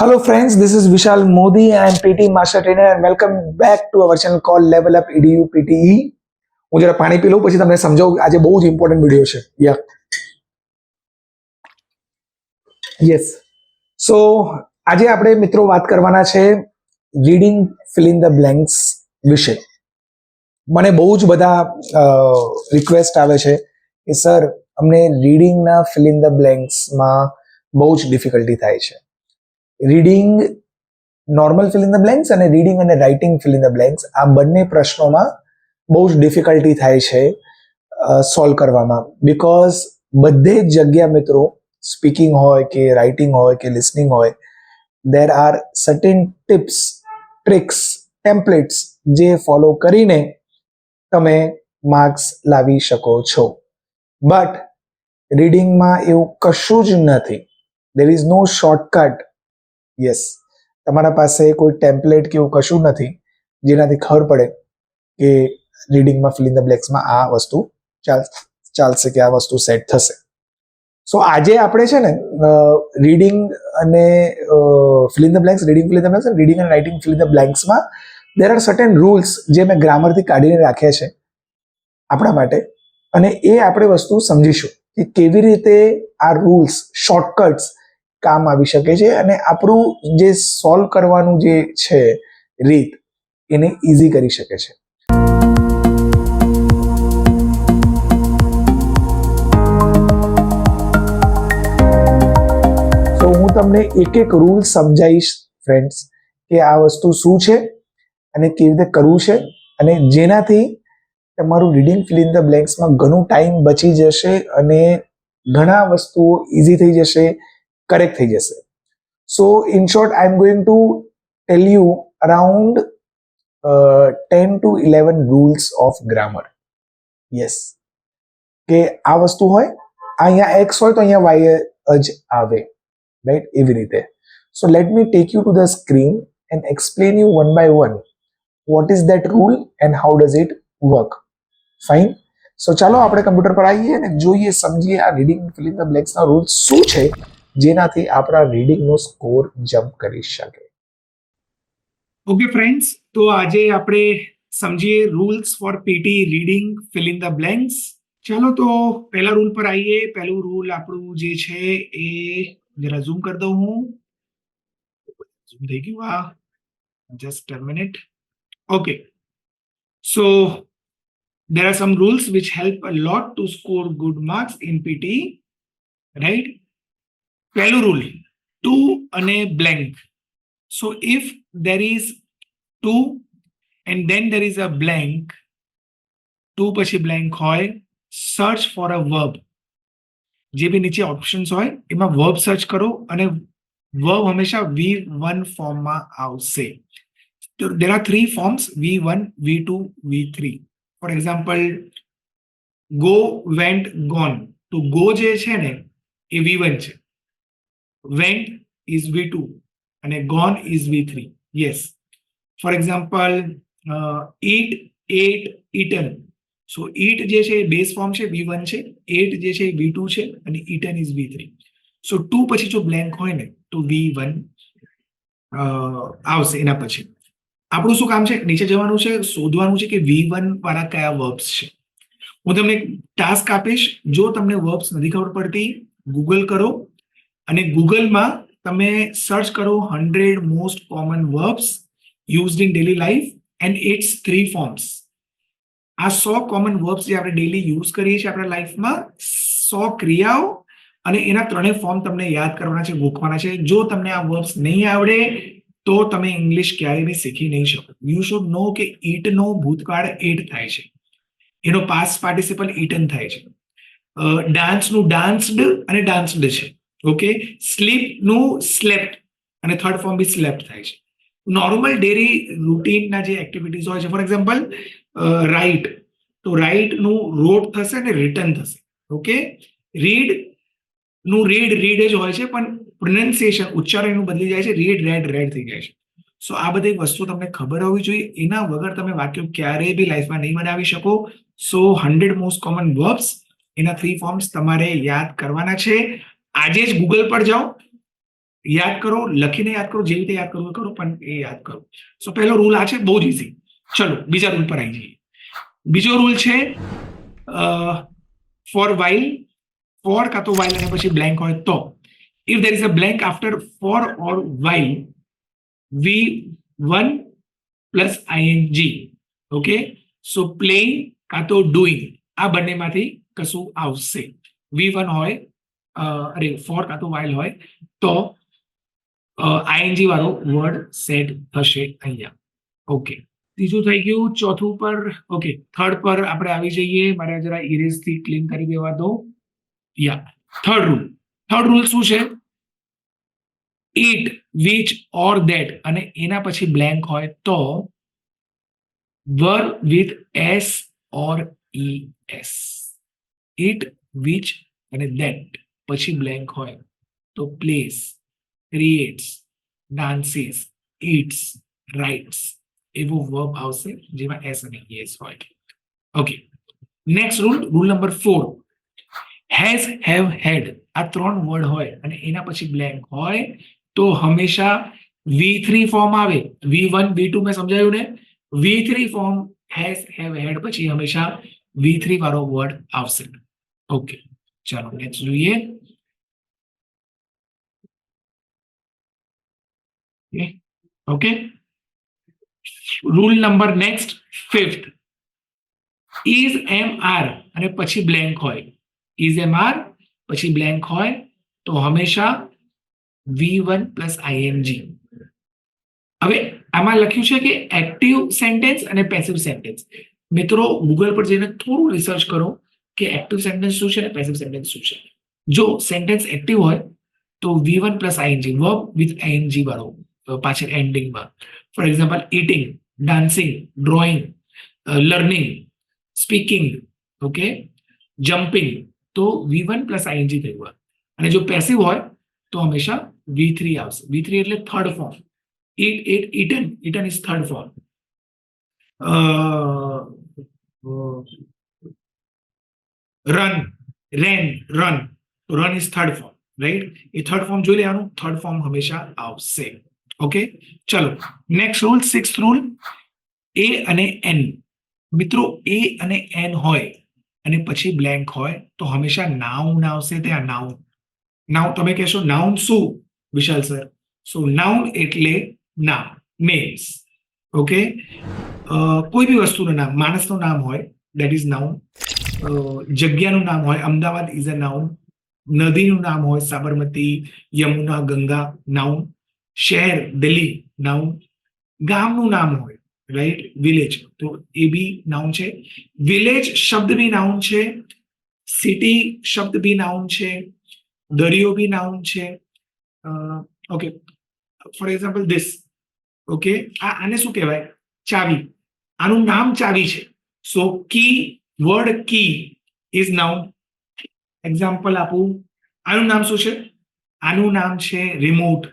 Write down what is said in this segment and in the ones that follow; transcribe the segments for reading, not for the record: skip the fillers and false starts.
Hello friends, this is Vishal Modi. I am PT Master Trainer and welcome back to our channel called Level Up EDU PTE. હું જરા પાણી પી લઉં પછી તમને સમજાવું. આજે બહુ જ ઇમ્પોર્ટન્ટ વિડિયો છે. યસ. સો આજે આપણે મિત્રો વાત કરવાના છે reading fill in the blanks વિશે. મને બહુ જ બધા રિક્વેસ્ટ આવે છે કે સર અમને રીડિંગના ફિલ ઇન ધ બ્લેન્ક્સમાં બહુ જ ડિફિકલ્ટી થાય છે. Reading normal fill in the blanks અને રીડિંગ અને writing fill in the blanks આ બંને પ્રશ્નોમાં બહુ જ ડિફિકલ્ટી થાય છે સોલ્વ કરવામાં, બિકોઝ બધે જ જગ્યા મિત્રો સ્પીકિંગ હોય કે રાઇટિંગ હોય કે લિસનિંગ હોય, દેર are certain tips, tricks, templates જે ફોલો કરીને તમે માર્ક્સ લાવી શકો છો. બટ રીડિંગમાં એવું કશું જ નથી. There is no shortcut. Yes, તમારા પાસે કોઈ ટેમ્પલેટ કે એવું કશું નથી જેનાથી ખબર પડે કે રીડિંગમાં ફિલ ઇન ધ બ્લેન્ક્સમાં આ વસ્તુ ચાલશે કે આ વસ્તુ સેટ થશે. સો આજે આપણે છે ને રીડિંગ અને fill in the blanks, reading fill in the blanks અને રીડિંગ અને રાઇટિંગ ફિલ ઇન ધ બ્લેન્ક્સમાં દેર આર સર્ટેન રૂલ્સ જે મેં ગ્રામરથી કાઢીને રાખ્યા છે આપણા માટે, અને એ આપણે વસ્તુ સમજીશું કે કેવી રીતે આ રૂલ્સ, શોર્ટકટ્સ કામ આવી શકે છે અને આપણું જે સોલ્વ કરવાનું જે છે રીત એને ઇઝી કરી શકે છે. તો હું તમને એક એક રૂલ સમજાવીશ ફ્રેન્ડ્સ કે આ વસ્તુ શું છે અને કેવી રીતે કરવું છે, અને જેનાથી તમારું રીડિંગ ફિલ ઇન ધ બ્લેન્ક્સમાં ઘણું ટાઈમ બચી જશે અને ઘણા વસ્તુઓ ઇઝી થઈ જશે, કરેક્ટ થઈ જશે. સો in short I am going to tell you around 10 to 11 rules of grammar. Yes, કે આ વસ્તુ હોય, અહીંયા એક્સ હોય તો અહીંયા વાય જ આવે, રાઈટ? એવી રીતે. So let me take you to the screen and explain you one by one what is that rule and how does it work. Fine. સો ચાલો આપણે કમ્પ્યુટર પર આવીએ અને જોઈએ, સમજીએ આ રીડિંગ ફિલ ઇન ધ બ્લેન્ક્સના રૂલ્સ શું છે જેનાથી આપણા રીડિંગનો સ્કોર જમ્પ કરી શકે. ઓકે ફ્રેન્ડ્સ, તો આજે આપણે સમજીએ rules for PT reading fill in the blanks. ચાલો તો પહેલા રૂલ પર આવીએ. પહેલું રૂલ આપણું જે છે એ જરા ઝૂમ કરી દઉં હું. ઝૂમ થઈ ગયું. આ just a minute. Okay, so there are some rules which help a lot to score good marks in PT, right? પહેલું રૂલ, ટુ અને blank. So if there is two and then there is a blank, two પછી blank હોય, search for a verb. જે બી નીચે options હોય એમાં verb search કરો અને verb હંમેશા V1 ફોર્મમાં આવશે. There are three forms, V1, V2, V3. For example, go, went, gone. તો go જે છે ને એ V1 છે, went is V2 and gone is V3. Yes. For example, eat, ate, eaten. So eat જે છે બેઝ ફોર્મ છે V1 છે, ate જે છે V2 છે અને eaten is V3. So 2 પછી જો બ્લેન્ક હોય ને તો V1 આવશે. એના પછી આપણું શું કામ છે? નીચે જવાનું છે, શોધવાનું છે કે V1 વાળા કયા વર્બ્સ છે. હું તમને ટાસ્ક આપીશ. જો તમને વર્બ્સ નથી ખબર પડતી, ગૂગલ કરો અને ગૂગલમાં તમે સર્ચ કરો 100 most common verbs used in daily life and its 3 forms. આ 100 કોમન વર્બ્સ જે આપણે ડેલી યુઝ કરીએ છીએ આપણા લાઈફમાં, 100 ક્રિયાઓ અને એના 3 ફોર્મ તમને યાદ કરવાના છે, ગોખવાના છે. જો તમને આ વર્બ્સ નહીં આવડે તો તમે ઇંગ્લિશ ક્યારેય બી શીખી નહીં શકો. યુ શુડ નો કે ઈટ નો ભૂતકાળ એટ થાય છે, એનો પાસ્ટ પાર્ટિસિપલ ઈટન થાય છે. ડાન્સ નું ડાન્સ્ડ અને ડાન્સ્ડ છે. ઓકે, સ્લીપ નું સ્લેપ્ટ અને થર્ડ ફોર્મ બી સ્લેપ્ટ થાય છે. નોર્મલ ડેલી રૂટીનના જે એક્ટિવિટીઝ હોય છે, ફોર એક્ઝામ્પલ રાઇટ, તો રાઇટ નું રોટ થશે અને રિટર્ન થશે. ઓકે, રીડ નું રીડ રીડ જ હોય છે પણ પ્રોનાઉન્સિએશન, ઉચ્ચારણ એનું બદલી જાય છે, રીડ રેડ રેડ થઈ જાય છે. સો આ બધી વસ્તુ તમને ખબર હોવી જોઈએ. એના વગર તમે વાક્યો ક્યારેય બી લાઈફમાં નહીં બનાવી શકો. સો 100 મોસ્ટ કોમન વર્બ્સ, એના 3 ફોર્મ્સ તમારે યાદ કરવાના છે. આજે જ ગૂગલ પર જાઓ યાદ કરો, લખીને યાદ કરો, જે રીતે યાદ કરવું કરો, પણ એ યાદ કરો. સો પહેલો રૂલ આ છે, બહુ જ ઇઝી. ચલો બીજા રૂલ પર આવી જઈએ. બીજો રૂલ છે ફોર વાઇલ, ફોર કાં તો વાઇલ અને પછી બ્લેન્ક હોય તો, if there is a blank after for or while, V1 plus ING. Okay, so playing કાં તો ડુઈંગ, આ બંનેમાંથી કશું આવશે. V1 હોય, અરે ફોર કાં તો વાઇલ હોય તો ING વાળો વર્ડ સેટ થશે અહીંયા. ઓકે, ત્રીજું થઈ ગયું. ચોથું પર, ઓકે, થર્ડ પર આપણે આવી જઈએ. મારે જરા ઇરેઝ થી ક્લીન કરી દેવા દો. યા, થર્ડ રૂલ શું છે? ઇટ, વિચ ઓર ધેટ અને એના પછી બ્લેન્ક હોય તો verb with S or ES. It, which અને ધેટ પછી બ્લેન્ક હોય તો place, creates, dances, eats, writes એવું વર્બ આવશે જેમાં એસ અને ES હોય. Okay, next rule number 4. Has, have, had આ ત્રણ વર્ડ હોય અને એના પછી બ્લેન્ક હોય તો હંમેશા V3 ફોર્મ આવે. V1 V2 મેં સમજાયું ને? V3 ફોર્મ હેઝ, હેવ, હેડ પછી હંમેશા V3 વાળો વર્ડ આવશે. ઓકે, ચાલો નેક્સ્ટ જોઈએ. Okay, rule number next 5th. Is MR અને પછી બ્લેન્ક હોય, ઇઝ MR પછી બ્લેન્ક હોય તો હંમેશા V1 પ્લસ ING. હવે આમાં લખ્યું છે કે એક્ટિવ સેન્ટેન્સ અને પેસિવ સેન્ટેન્સ. મિત્રો ગૂગલ પર જઈને થોડું રિસર્ચ કરો કે એક્ટિવ સેન્ટેન્સ શું છે અને પેસિવ સેન્ટેન્સ શું છે. જો સેન્ટેન્સ એક્ટિવ હોય તો V1 plus ING, verb with ING વાળો પાછળ એન્ડિંગમાં. For example, eating, dancing, drawing, learning, speaking, okay, jumping, તો V1 પ્લસ ING થયું. અને જો પેસિવ હોય તો હંમેશા V3 આવશે. V3 એટલે third form. Eaten is third form. Run, ran, run. Run is third form, right? A third form જોઈ લેવાનું, થર્ડ ફોર્મ હંમેશા આવશે. ઓકે, ચલો next rule, 6th rule. A અને N. મિત્રો A અને N હોય અને પછી બ્લેન્ક હોય તો હંમેશા નાઉન આવશે. ત્યાં નાઉન તમે કહેશો નાઉન શું વિશાલ સર? સો નાઉન એટલે નામ, નેમ્સ. ઓકે, કોઈ બી વસ્તુનું નામ, માણસનું નામ હોય દેટ ઇઝ નાઉન. જગ્યાનું નામ હોય, અમદાવાદ ઇઝ અ નાઉન. નદીનું નામ હોય, સાબરમતી, યમુના, ગંગા, નાઉન. શહેર દિલ્હી, નાઉન. ગામનું નામ હોય, રાઈટ, વિલેજ, તો એ બી નાઉન છે. વિલેજ શબ્દ બી નાઉન છે. સિટી શબ્દ બી નાઉન છે. દરિયો બી નાઉન છે. Okay, for example this. Okay, આને શું કહેવાય? ચાવી. આનું નામ ચાવી છે. So key, word key is noun. Example આપું, આનું નામ શું છે? આનું નામ છે રિમોટ,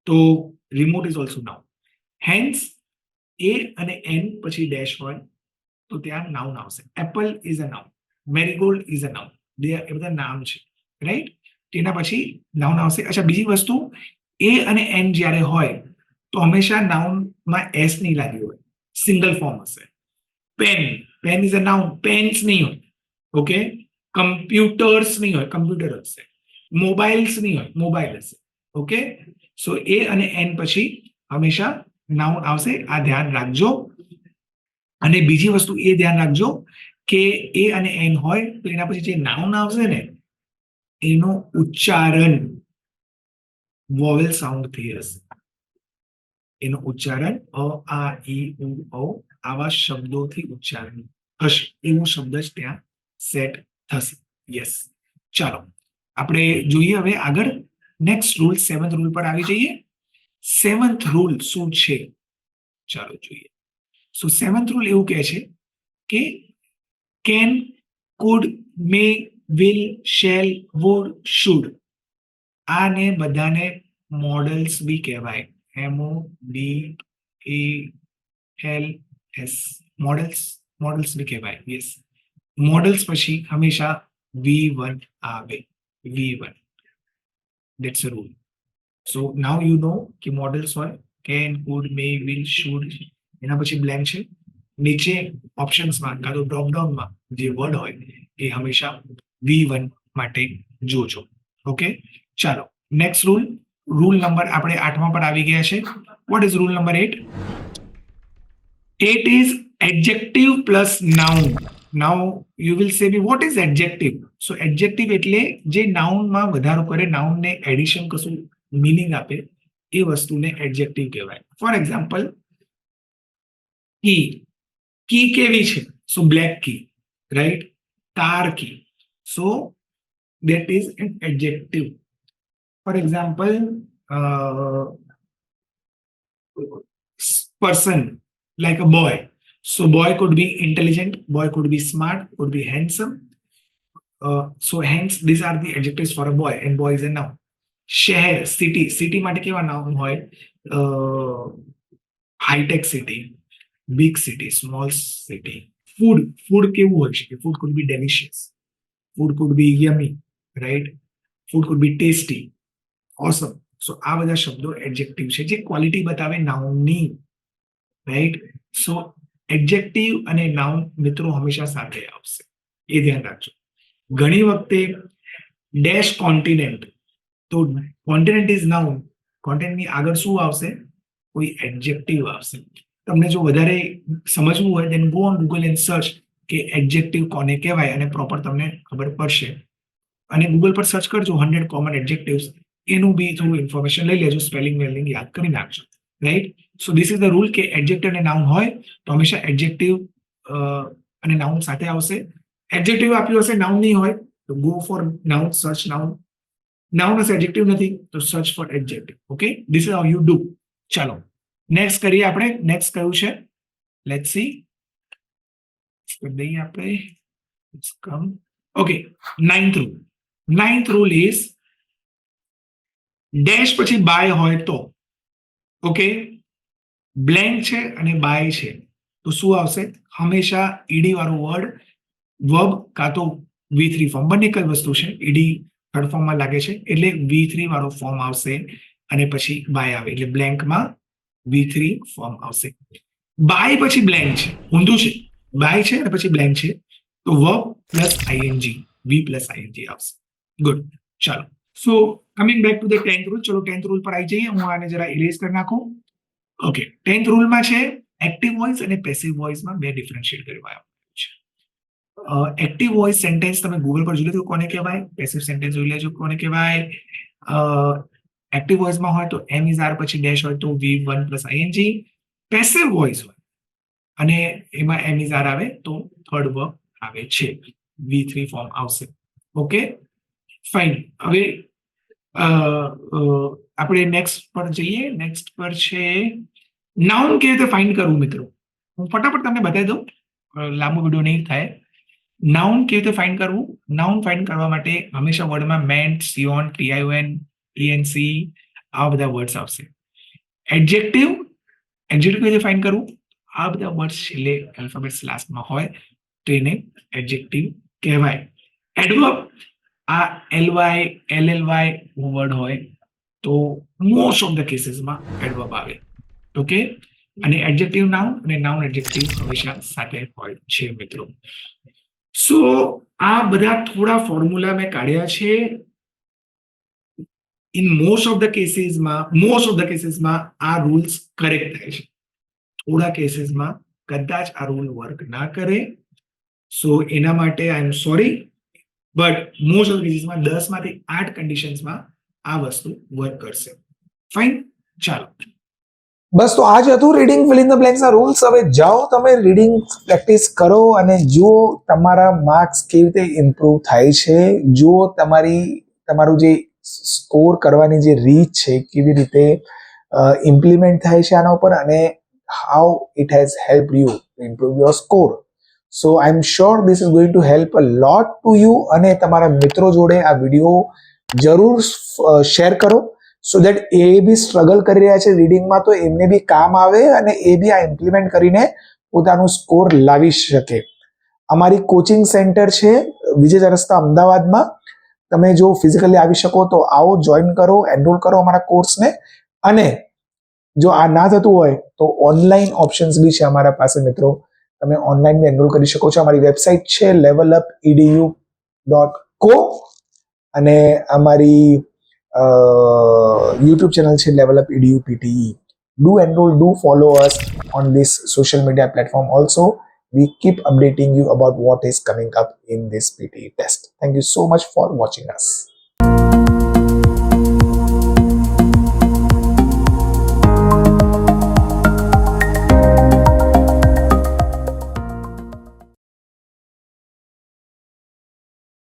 તો remote is also noun. Hence A અને N પછી ડેશ હોય તો ત્યાં નાઉન આવશે. Apple is a noun, marigold is a noun. એ બધા નામ છે, રાઈટ? તેના પછી નાઉન આવશે. અચ્છા, બીજી વસ્તુ, A અને N જ્યારે હોય તો હંમેશા નાઉનમાં S નહીં લાગી હોય, સિંગલ ફોર્મ હશે. Pen is a noun, pens નહીં હોય. ઓકે, કમ્પ્યુટર્સ નહીં હોય, કમ્પ્યુટર હશે. મોબાઈલ્સ નહીં હોય, મોબાઈલ હશે. ઓકે, સો A અને N પછી હંમેશા નાઉન આવશે. આ ધ્યાન રાખજો. અને બીજી વસ્તુ એ ધ્યાન રાખજો કે A અને N હોય તો એના પછી જે નાઉન આવશે ને એનો ઉચ્ચારણ વોવેલ સાઉન્ડ થી હશે. એનું ઉચ્ચારણ અ, આ, ઈ, ઉ, ઓ આવા શબ્દોથી ઉચ્ચારણ હશે. એવો શબ્દ જ ત્યાં સેટ થશે. યસ, ચાલો આપણે જોઈએ હવે આગળ. નેક્સ્ટ રૂલ, 7th રૂલ પર આવી જઈએ. 7th રૂલ શું છે? ચાલો જોઈએ. સો 7th રૂલ એવું કહે છે કે can, could, may, will, shall, would, should આને બધાને મોડલ્સ બી કહેવાય. MODALS, મોડલ્સ બી કહેવાય. યસ, મોડલ્સ પછી હંમેશા V1 આવે. V1, that's a rule. So now you know કે મોડલ્સ હોય can, could, may, will, should, એના પછી બ્લેન્ક છે. નીચે ઓપ્શન્સમાં કાં તો ડ્રોપડાઉનમાં જે વર્ડ હોય એ હંમેશા V1 માટે જોજો. ઓકે, ચાલો નેક્સ્ટ રૂલ નંબર આપણે 8માં પર આવી ગયા છે. What is rule number 8? 8 is adjective plus noun. Now you will say me what is adjective? So adjective એટલે જે noun માં વધારો કરે, noun ને એડિશન કશું મીનિંગ આપે, એ વસ્તુને adjective કહેવાય. ફોર એક્ઝામ્પલ કી કેવી છે? So black key, right? Car key, so that is an adjective. For example, person like a boy. So boy could be intelligent, boy could be smart, could be handsome. So hence these are the adjectives for a boy, and boy is a noun. શહેર, city માટે કેવા noun હોય? Hitech city, big city, small city. Food કેવું હોય છે? Food could be delicious, food could be yummy, right? Food could be tasty, awesome. So આ બધા શબ્દો એડજેક્ટિવ છે જે ક્વોલિટી બતાવે નાઉનની, રાઈટ? સો એડજેક્ટિવ અને નાઉન મિત્રો હંમેશા સાથે આવશે, એ ધ્યાન રાખજો. ઘણી વખતે ડેશ કોન્ટિનેન્ટ, તો કોન્ટિનેન્ટ ઇઝ નાઉન, કોન્ટિનેન્ટની આગળ શું આવશે? કોઈ એડજેક્ટિવ આવશે. તમને જો વધારે સમજવું હોય then go on Google and search કે એડજેક્ટિવ કોને કહેવાય, અને પ્રોપર તમને ખબર પડશે. અને ગૂગલ પર સર્ચ કરજો 100 કોમન એડજેક્ટિવ્સ, એનું બી થોડું ઇન્ફોર્મેશન લઈ લેજો, સ્પેલિંગ વેલિંગ યાદ કરી નાખજો, right? So this is the rule કે એડજેક્ટિવ અને નાઉન હોય તો હંમેશા એડજેક્ટિવ અને નાઉન સાથે આવશે. એડજેક્ટિવ આપ્યું હશે, નાઉન નહીં હોય તો go for noun, search noun. Noun હશે, એડજેક્ટિવ નથી તો search for adjective. Okay, this is how you do. ચાલો નેક્સ્ટ કરીએ આપણે. નેક્સ્ટ કયું છે? Let's see. દઈએ આપણે. Okay, ninth rule is dash પછી બાય હોય તો, ઓકે, બ્લેન્ક છે અને બાય છે તો શું આવશે? હંમેશા ઈડી વાળું વર્ડ, વર્બ કાં તો V3 ફોર્મ, બંને કઈ વસ્તુ છે, ઈડી થર્ડ ફોર્મમાં લાગે છે એટલે V3 વાળો ફોર્મ આવશે, અને પછી બાય આવે એટલે બ્લેન્કમાં V3 ફોર્મ આવશે. બાય પછી બ્લેન્ક છે, ઊંધું છે. બાય છે અને પછી બ્લેન્ક છે તો verb plus ING, V plus ING આવશે. ગુડ, ચાલો. So coming back to the 10th rule. ચલો 10th રૂલ પર આવી જઈએ. હું આને જરા ઇરેઝ કરી નાખું. ઓકે, 10th રૂલમાં છે એક્ટિવ વોઇસ અને પેસિવ વોઇસમાં બે ડિફરન્શિએટ કરવા આવ્યું છે. એક્ટિવ વોઇસ સેન્ટેન્સ તમે ગૂગલ પર જોઈ લેજો કોને કહેવાય, પેસિવ સેન્ટેન્સ જોઈ લેજો કોને કહેવાય. એક્ટિવ વોઇસમાં હોય તો M is R પછી ડેશ હોય તો V1 plus ING. Passive voice હોય અને એમાં M is R આવે તો થર્ડ વર્બ આવે છે, V3 ફોર્મ આવશે. Okay, fine. હવે આપણે નેક્સ્ટ પર જઈએ. નેક્સ્ટ પર છે નાઉન કેવી રીતે ફાઇન્ડ કરવું. મિત્રો હું ફટાફટ તમને બતાવી દઉં, લાંબો વિડીયો નહીં થાય. નાઉન કેવી રીતે ફાઇન્ડ કરવું? નાઉન ફાઇન્ડ કરવા માટે હંમેશા વર્ડમાં મેન્ટ, સિયોન, TION, ENC આ બધા વર્ડ્સ આવશે. એડજેક્ટિવ કેવી રીતે ફાઇન્ડ કરવું? આ બધા વર્ડ્સ છેલ્લે આલ્ફાબેટ્સ લાસ્ટમાં હોય તો એને એડજેક્ટિવ કહેવાય. એડવર્બ, આ LY, LLY વર્ડ હોય તો મોસ્ટ ઓફ ધ કેસીસમાં એડવર્બ આવે. ઓકે, અને એડજેક્ટિવ નાઉન અને નાઉન એડજેક્ટિવ હંમેશા સાથે હોય છે મિત્રો. સો આ બધા થોડા ફોર્મ્યુલા મેં કાઢ્યા છે. ઇન મોસ્ટ ઓફ ધ કેસીસમાં આ રૂલ્સ કરેક્ટ થાય છે. થોડા કેસીસમાં કદાચ આ રૂલ વર્ક ના કરે, સો એના માટે I am sorry, but most of કેસીસમાં 10 માંથી 8 કન્ડિશન્સમાં આ વસ્તુ વર્ક કરશે. ફાઇન, ચાલો. બસ તો આ જ હતું reading fill in the blanks ના રૂલ્સ. હવે જાઓ તમે રીડિંગ પ્રેક્ટિસ કરો અને જુઓ તમારા માર્ક્સ કેવી રીતે ઇમ્પ્રુવ થાય છે. જુઓ તમારું જે સ્કોર કરવાની જે રીત છે કેવી રીતે ઇમ્પ્લિમેન્ટ થાય છે આના ઉપર, અને how it has help you improve your score. So I am sure this is going to help a lot to you. અને તમારા મિત્રો જોડે આ વિડીયો જરૂર શેર કરો, so that A B struggle કરી રહ્યા છે રીડિંગમાં તો એમને બી કામ આવે અને એ બી આ ઇમ્પ્લિમેન્ટ કરીને પોતાનું સ્કોર લાવી શકે. અમારી કોચિંગ સેન્ટર છે વિજય રસ્તા અમદાવાદમાં. તમે જો ફિઝિકલી આવી શકો તો આવો, જોઈન કરો, એનરોલ કરો અમારા કોર્સને. અને જો આ ના થતું હોય તો ઓનલાઈન ઓપ્શન્સ બી છે અમારા પાસે મિત્રો. તમે ઓનલાઈન બી એનરોલ કરી શકો છો. અમારી વેબસાઇટ છે levelupedu.co અને અમારી YouTube channel છે Level Up EDU PTE. Do enroll, do follow us on this social media platform also. We keep updating you about what is coming up in this PTE test. Thank you so much for watching us.